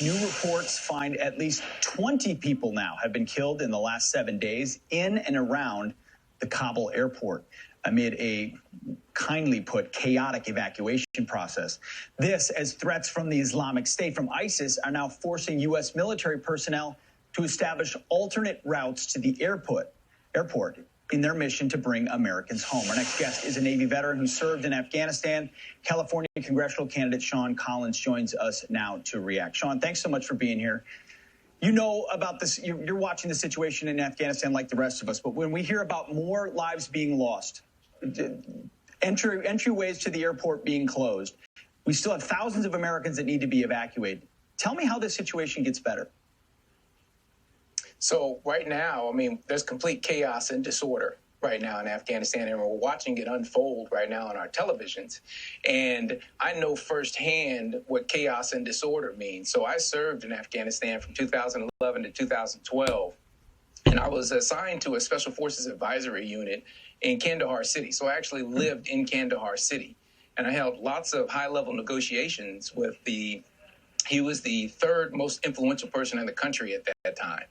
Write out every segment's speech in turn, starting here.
New reports find at least 20 people now have been killed in the last 7 days in and around the Kabul airport amid a, kindly put, chaotic evacuation process. This as threats from the Islamic State, from ISIS, are now forcing U.S. military personnel to establish alternate routes to the airport in their mission to bring Americans home. Our next guest is a Navy veteran who served in Afghanistan. California congressional candidate Shawn Collins joins us now to react. Shawn, thanks so much for being here. You know about this, you're watching the situation in Afghanistan like the rest of us, but when we hear about more lives being lost, entryways to the airport being closed, we still have thousands of Americans that need to be evacuated. Tell me how this situation gets better. So right now, I mean, there's complete chaos and disorder right now in Afghanistan, and we're watching it unfold right now on our televisions. And I know firsthand what chaos and disorder means. So I served in Afghanistan from 2011 to 2012, and I was assigned to a Special Forces Advisory Unit in Kandahar City. So I actually lived in Kandahar City, and I held lots of high-level negotiations with he was the third most influential person in the country at that time.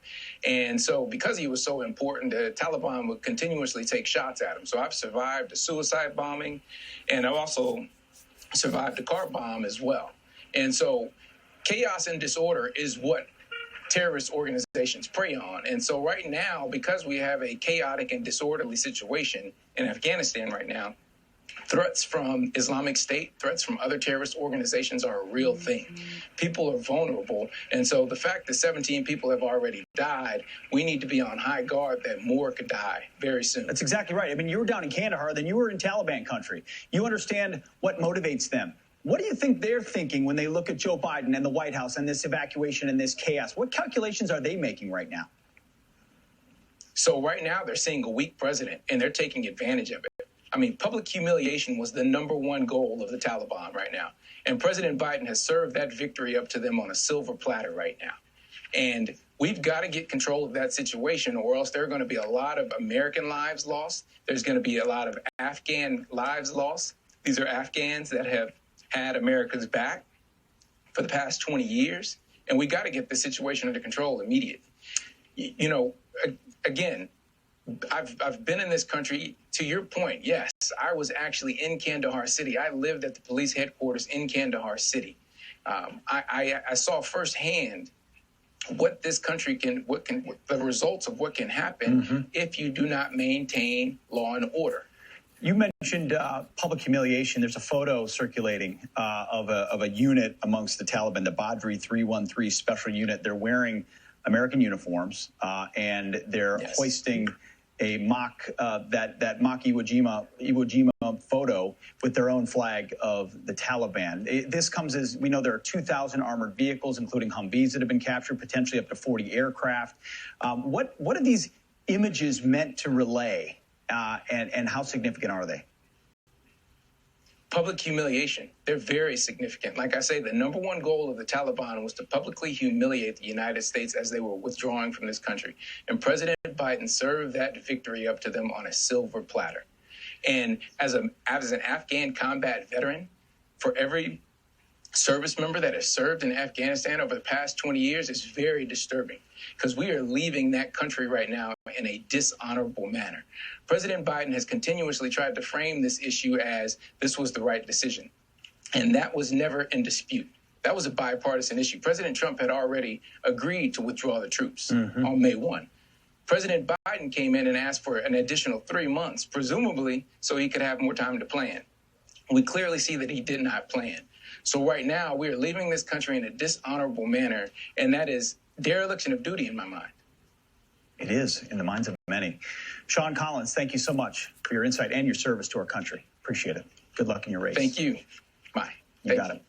And so because he was so important, the Taliban would continuously take shots at him. So I've survived a suicide bombing, and I've also survived a car bomb as well. And so chaos and disorder is what terrorist organizations prey on. And so right now, because we have a chaotic and disorderly situation in Afghanistan right now, threats from Islamic State, threats from other terrorist organizations are a real thing. People are vulnerable. And so the fact that 17 people have already died, we need to be on high guard that more could die very soon. That's exactly right. I mean, you were down in Kandahar, then you were in Taliban country. You understand what motivates them. What do you think they're thinking when they look at Joe Biden and the White House and this evacuation and this chaos? What calculations are they making right now? So right now they're seeing a weak president, and they're taking advantage of it. I mean, public humiliation was the #1 goal of the Taliban right now. And President Biden has served that victory up to them on a silver platter right now. And we've got to get control of that situation, or else there are going to be a lot of American lives lost. There's going to be a lot of Afghan lives lost. These are Afghans that have had America's back for the past 20 years. And we got to get the situation under control immediately. You know, again, I've been in this country. To your point, yes, I was actually in Kandahar City. I lived at the police headquarters in Kandahar City. I saw firsthand what this country the results of what can happen if you do not maintain law and order. You mentioned public humiliation. There's a photo circulating of a unit amongst the Taliban, the Badri 313 special unit. They're wearing American uniforms and they're hoisting a mock that mock Iwo Jima photo with their own flag of the Taliban. This comes as we know there are 2,000 armored vehicles, including Humvees, that have been captured, potentially up to 40 aircraft. What are these images meant to relay, and how significant are they? Public humiliation. They're very significant. Like I say, the #1 goal of the Taliban was to publicly humiliate the United States as they were withdrawing from this country. And President Biden served that victory up to them on a silver platter. And as an Afghan combat veteran, for every service member that has served in Afghanistan over the past 20 years, is very disturbing, because we are leaving that country right now in a dishonorable manner. President Biden has continuously tried to frame this issue as this was the right decision, and that was never in dispute. That was a bipartisan issue. President Trump had already agreed to withdraw the troops on May 1. President Biden came in and asked for an additional 3 months, presumably so he could have more time to plan. We clearly see that he did not plan. So right now, we are leaving this country in a dishonorable manner, and that is dereliction of duty in my mind. It is, in the minds of many. Shawn Collins, thank you so much for your insight and your service to our country. Appreciate it. Good luck in your race. Thank you. Bye. You got it.